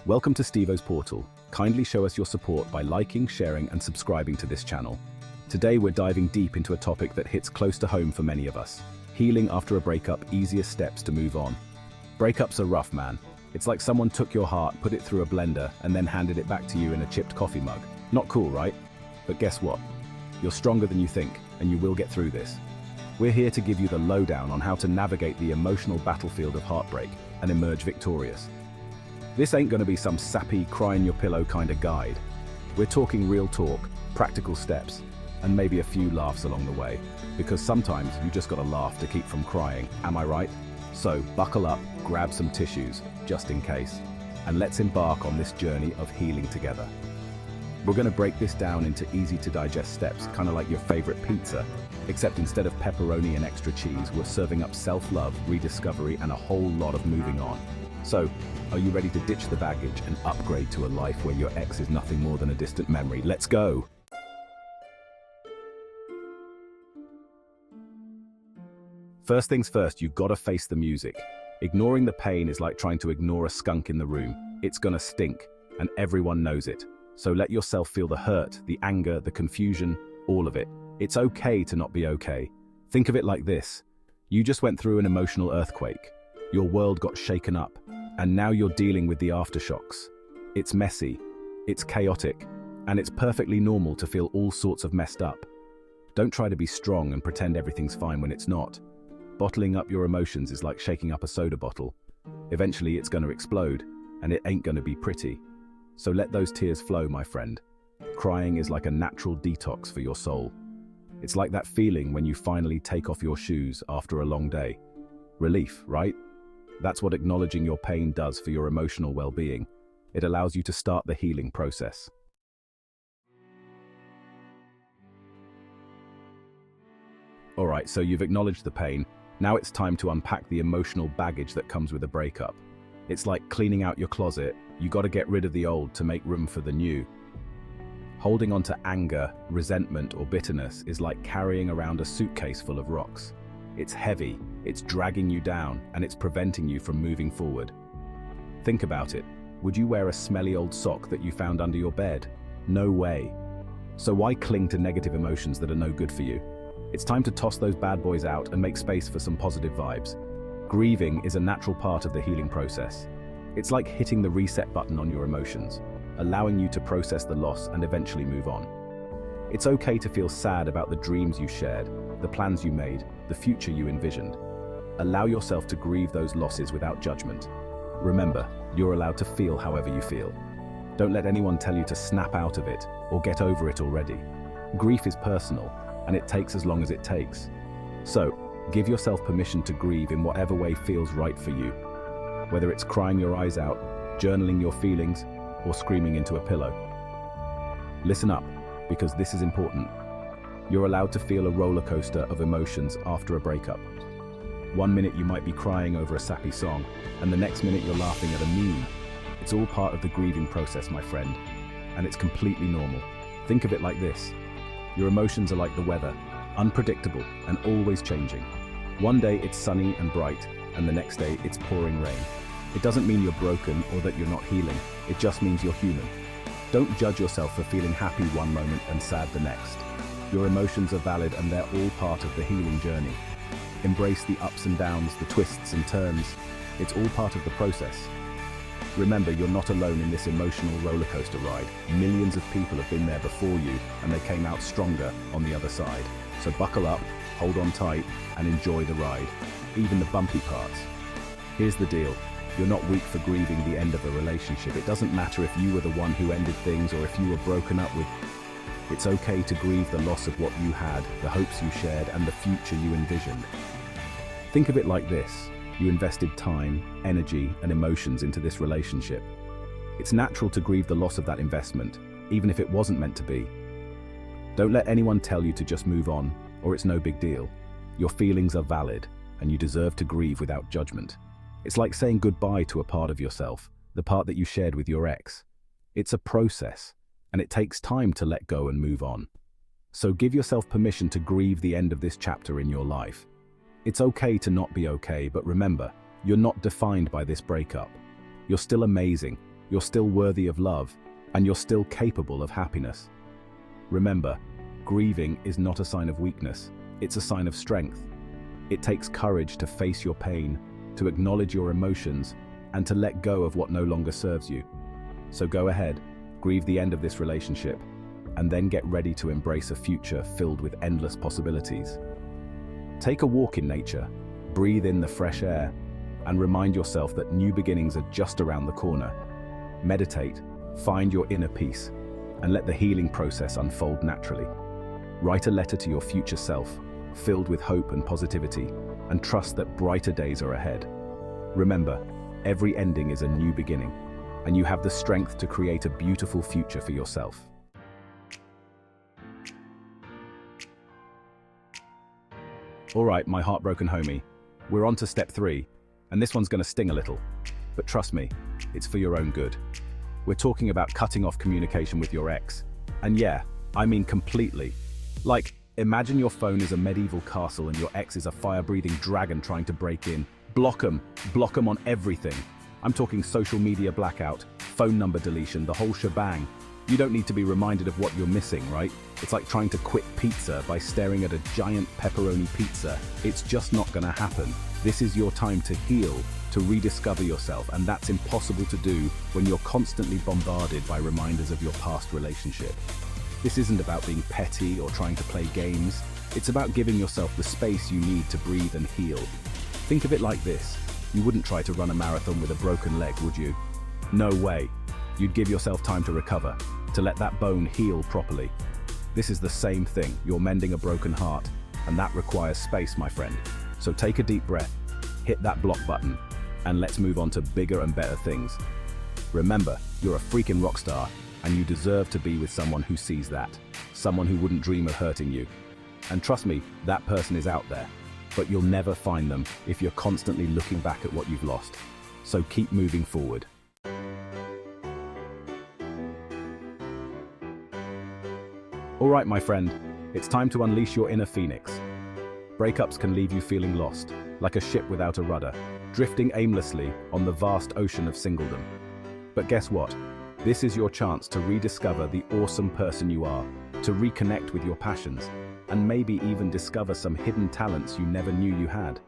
Welcome to Stevo's Portal. Kindly show us your support by liking, sharing, and subscribing to this channel. Today we're diving deep into a topic that hits close to home for many of us. Healing after a breakup, easiest steps to move on. Breakups are rough, man. It's like someone took your heart, put it through a blender, and then handed it back to you in a chipped coffee mug. Not cool, right? But guess what? You're stronger than you think, and you will get through this. We're here to give you the lowdown on how to navigate the emotional battlefield of heartbreak and emerge victorious. This ain't gonna be some sappy, cry-in-your-pillow kind of guide. We're talking real talk, practical steps, and maybe a few laughs along the way. Because sometimes you just gotta laugh to keep from crying, am I right? So buckle up, grab some tissues, just in case, and let's embark on this journey of healing together. We're gonna break this down into easy-to-digest steps, kind of like your favorite pizza, except instead of pepperoni and extra cheese, we're serving up self-love, rediscovery, and a whole lot of moving on. So, are you ready to ditch the baggage and upgrade to a life where your ex is nothing more than a distant memory? Let's go! First things first, you've got to face the music. Ignoring the pain is like trying to ignore a skunk in the room. It's gonna stink, and everyone knows it. So let yourself feel the hurt, the anger, the confusion, all of it. It's okay to not be okay. Think of it like this. You just went through an emotional earthquake. Your world got shaken up, and now you're dealing with the aftershocks. It's messy, it's chaotic, and it's perfectly normal to feel all sorts of messed up. Don't try to be strong and pretend everything's fine when it's not. Bottling up your emotions is like shaking up a soda bottle. Eventually it's gonna explode, and it ain't gonna be pretty. So let those tears flow, my friend. Crying is like a natural detox for your soul. It's like that feeling when you finally take off your shoes after a long day. Relief, right? That's what acknowledging your pain does for your emotional well-being. It allows you to start the healing process. Alright, so you've acknowledged the pain. Now it's time to unpack the emotional baggage that comes with a breakup. It's like cleaning out your closet. You gotta get rid of the old to make room for the new. Holding on to anger, resentment, or bitterness is like carrying around a suitcase full of rocks. It's heavy, it's dragging you down, and it's preventing you from moving forward. Think about it. Would you wear a smelly old sock that you found under your bed? No way. So why cling to negative emotions that are no good for you? It's time to toss those bad boys out and make space for some positive vibes. Grieving is a natural part of the healing process. It's like hitting the reset button on your emotions, allowing you to process the loss and eventually move on. It's okay to feel sad about the dreams you shared, the plans you made, the future you envisioned. Allow yourself to grieve those losses without judgment. Remember, you're allowed to feel however you feel. Don't let anyone tell you to snap out of it or get over it already. Grief is personal, and it takes as long as it takes. So, give yourself permission to grieve in whatever way feels right for you. Whether it's crying your eyes out, journaling your feelings, or screaming into a pillow. Listen up, because this is important. You're allowed to feel a roller coaster of emotions after a breakup. One minute you might be crying over a sappy song, and the next minute you're laughing at a meme. It's all part of the grieving process, my friend, and it's completely normal. Think of it like this. Your emotions are like the weather, unpredictable and always changing. One day it's sunny and bright, and the next day it's pouring rain. It doesn't mean you're broken or that you're not healing. It just means you're human. Don't judge yourself for feeling happy one moment and sad the next. Your emotions are valid and they're all part of the healing journey. Embrace the ups and downs, the twists and turns. It's all part of the process. Remember, you're not alone in this emotional roller coaster ride. Millions of people have been there before you, and they came out stronger on the other side. So buckle up, hold on tight, and enjoy the ride, even the bumpy parts. Here's the deal. You're not weak for grieving the end of a relationship. It doesn't matter if you were the one who ended things or if you were broken up with. It's okay to grieve the loss of what you had, the hopes you shared, and the future you envisioned. Think of it like this. You invested time, energy, and emotions into this relationship. It's natural to grieve the loss of that investment, even if it wasn't meant to be. Don't let anyone tell you to just move on, or it's no big deal. Your feelings are valid, and you deserve to grieve without judgment. It's like saying goodbye to a part of yourself, the part that you shared with your ex. It's a process, and it takes time to let go and move on. So give yourself permission to grieve the end of this chapter in your life. It's okay to not be okay, but remember, you're not defined by this breakup. You're still amazing, you're still worthy of love, and you're still capable of happiness. Remember, grieving is not a sign of weakness, it's a sign of strength. It takes courage to face your pain, to acknowledge your emotions, and to let go of what no longer serves you. So go ahead, grieve the end of this relationship, and then get ready to embrace a future filled with endless possibilities. Take a walk in nature, breathe in the fresh air, and remind yourself that new beginnings are just around the corner. Meditate, find your inner peace, and let the healing process unfold naturally. Write a letter to your future self, filled with hope and positivity, and trust that brighter days are ahead. Remember, every ending is a new beginning, and you have the strength to create a beautiful future for yourself. Alright, my heartbroken homie, we're on to step 3, and this one's gonna sting a little, but trust me, it's for your own good. We're talking about cutting off communication with your ex, and yeah, I mean completely. Like, imagine your phone is a medieval castle and your ex is a fire-breathing dragon trying to break in. Block 'em on everything. I'm talking social media blackout, phone number deletion, the whole shebang. You don't need to be reminded of what you're missing, right? It's like trying to quit pizza by staring at a giant pepperoni pizza. It's just not gonna happen. This is your time to heal, to rediscover yourself, and that's impossible to do when you're constantly bombarded by reminders of your past relationship. This isn't about being petty or trying to play games. It's about giving yourself the space you need to breathe and heal. Think of it like this. You wouldn't try to run a marathon with a broken leg, would you? No way. You'd give yourself time to recover, to let that bone heal properly. This is the same thing. You're mending a broken heart, and that requires space, my friend. So take a deep breath, hit that block button, and let's move on to bigger and better things. Remember, you're a freaking rock star, and you deserve to be with someone who sees that, someone who wouldn't dream of hurting you. And trust me, that person is out there, but you'll never find them if you're constantly looking back at what you've lost. So keep moving forward. All right, my friend, it's time to unleash your inner phoenix. Breakups can leave you feeling lost, like a ship without a rudder, drifting aimlessly on the vast ocean of singledom. But guess what? This is your chance to rediscover the awesome person you are, to reconnect with your passions, and maybe even discover some hidden talents you never knew you had.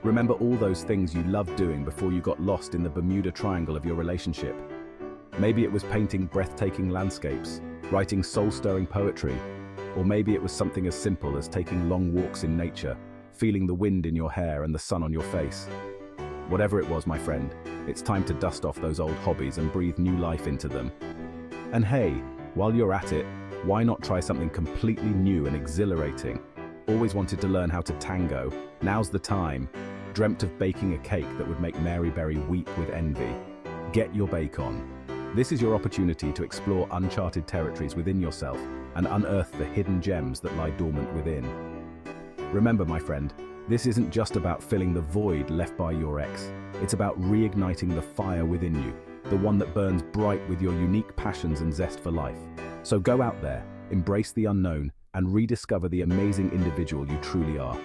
Remember all those things you loved doing before you got lost in the Bermuda Triangle of your relationship. Maybe it was painting breathtaking landscapes, writing soul-stirring poetry, or maybe it was something as simple as taking long walks in nature, feeling the wind in your hair and the sun on your face. Whatever it was, my friend, it's time to dust off those old hobbies and breathe new life into them. And hey, while you're at it, why not try something completely new and exhilarating? Always wanted to learn how to tango. Now's the time. Dreamt of baking a cake that would make Mary Berry weep with envy. Get your bake on. This is your opportunity to explore uncharted territories within yourself and unearth the hidden gems that lie dormant within. Remember, my friend, this isn't just about filling the void left by your ex. It's about reigniting the fire within you, the one that burns bright with your unique passions and zest for life. So go out there, embrace the unknown, and rediscover the amazing individual you truly are.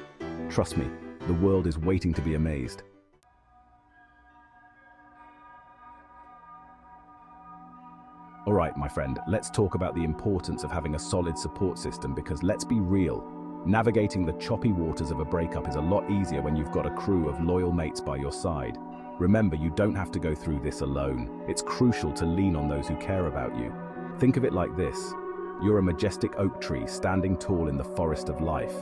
Trust me, the world is waiting to be amazed. All right, my friend, let's talk about the importance of having a solid support system, because let's be real, navigating the choppy waters of a breakup is a lot easier when you've got a crew of loyal mates by your side. Remember, you don't have to go through this alone. It's crucial to lean on those who care about you. Think of it like this. You're a majestic oak tree standing tall in the forest of life.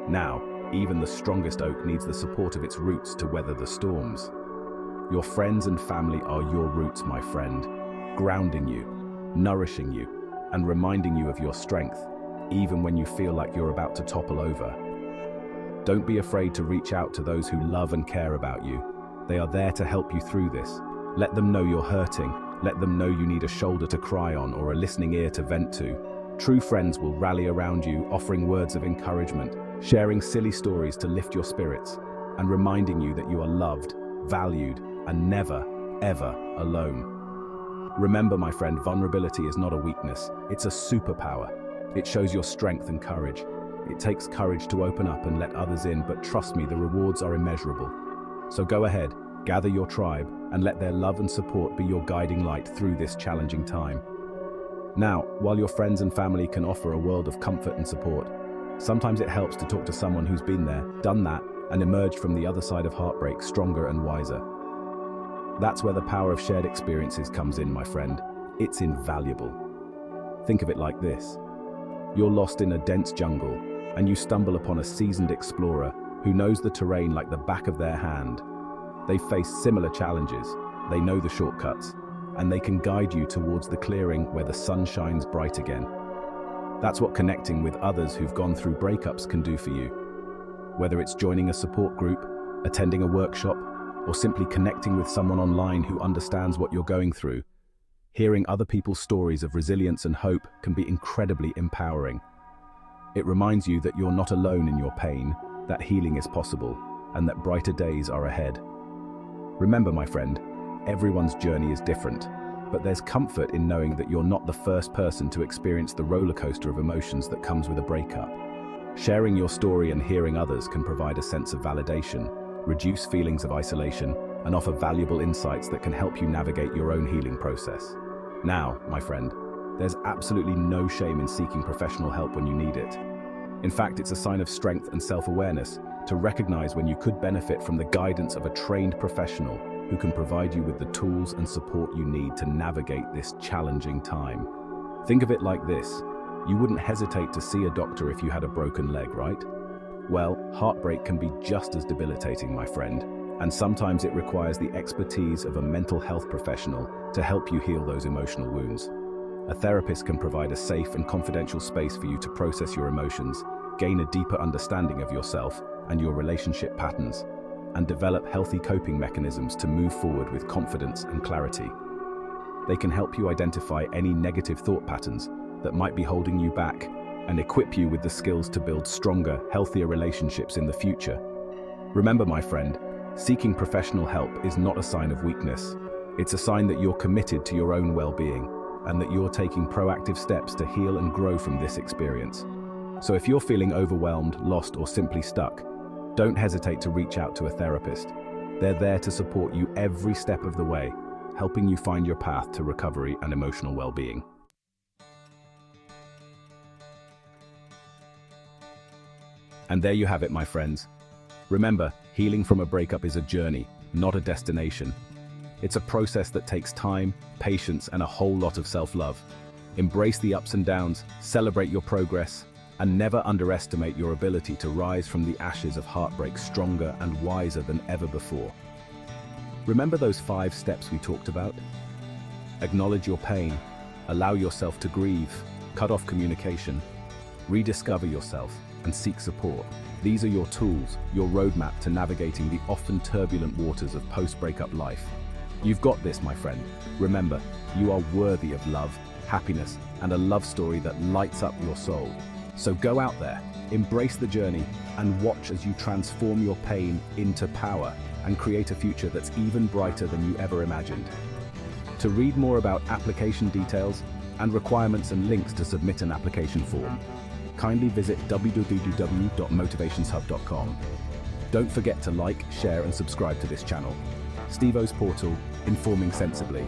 Now, even the strongest oak needs the support of its roots to weather the storms. Your friends and family are your roots, my friend, grounding you, nourishing you, and reminding you of your strength, even when you feel like you're about to topple over. Don't be afraid to reach out to those who love and care about you. They are there to help you through this. Let them know you're hurting. Let them know you need a shoulder to cry on or a listening ear to vent to. True friends will rally around you, offering words of encouragement, sharing silly stories to lift your spirits, and reminding you that you are loved, valued, and never, ever alone. Remember, my friend, vulnerability is not a weakness, it's a superpower. It shows your strength and courage. It takes courage to open up and let others in, but trust me, the rewards are immeasurable. So go ahead, Gather your tribe and let their love and support be your guiding light through this challenging time. Now, while your friends and family can offer a world of comfort and support, sometimes it helps to talk to someone who's been there, done that, and emerged from the other side of heartbreak stronger and wiser. That's where the power of shared experiences comes in, my friend. It's invaluable. Think of it like this. You're lost in a dense jungle, and you stumble upon a seasoned explorer who knows the terrain like the back of their hand. They've faced similar challenges, they know the shortcuts, and they can guide you towards the clearing where the sun shines bright again. That's what connecting with others who've gone through breakups can do for you. Whether it's joining a support group, attending a workshop, or simply connecting with someone online who understands what you're going through, hearing other people's stories of resilience and hope can be incredibly empowering. It reminds you that you're not alone in your pain, that healing is possible, and that brighter days are ahead. Remember, my friend, everyone's journey is different, but there's comfort in knowing that you're not the first person to experience the roller coaster of emotions that comes with a breakup. Sharing your story and hearing others can provide a sense of validation, reduce feelings of isolation, and offer valuable insights that can help you navigate your own healing process. Now, my friend, there's absolutely no shame in seeking professional help when you need it. In fact, it's a sign of strength and self-awareness to recognize when you could benefit from the guidance of a trained professional who can provide you with the tools and support you need to navigate this challenging time. Think of it like this. You wouldn't hesitate to see a doctor if you had a broken leg, right? Well, heartbreak can be just as debilitating, my friend, and sometimes it requires the expertise of a mental health professional to help you heal those emotional wounds. A therapist can provide a safe and confidential space for you to process your emotions, gain a deeper understanding of yourself and your relationship patterns, and develop healthy coping mechanisms to move forward with confidence and clarity. They can help you identify any negative thought patterns that might be holding you back and equip you with the skills to build stronger, healthier relationships in the future. Remember, my friend, seeking professional help is not a sign of weakness. It's a sign that you're committed to your own well-being and that you're taking proactive steps to heal and grow from this experience. So if you're feeling overwhelmed, lost, or simply stuck, don't hesitate to reach out to a therapist. They're there to support you every step of the way, helping you find your path to recovery and emotional well-being. And there you have it, my friends. Remember, healing from a breakup is a journey, not a destination. It's a process that takes time, patience, and a whole lot of self-love. Embrace the ups and downs, celebrate your progress, and never underestimate your ability to rise from the ashes of heartbreak stronger and wiser than ever before. Remember those 5 steps we talked about? Acknowledge your pain, allow yourself to grieve, cut off communication, rediscover yourself, and seek support. These are your tools, your roadmap to navigating the often turbulent waters of post-breakup life. You've got this, my friend. Remember, you are worthy of love, happiness, and a love story that lights up your soul. So go out there, embrace the journey, and watch as you transform your pain into power and create a future that's even brighter than you ever imagined. To read more about application details and requirements and links to submit an application form, kindly visit www.motivationshub.com. Don't forget to like, share, and subscribe to this channel. Steve-O's Portal, informing sensibly.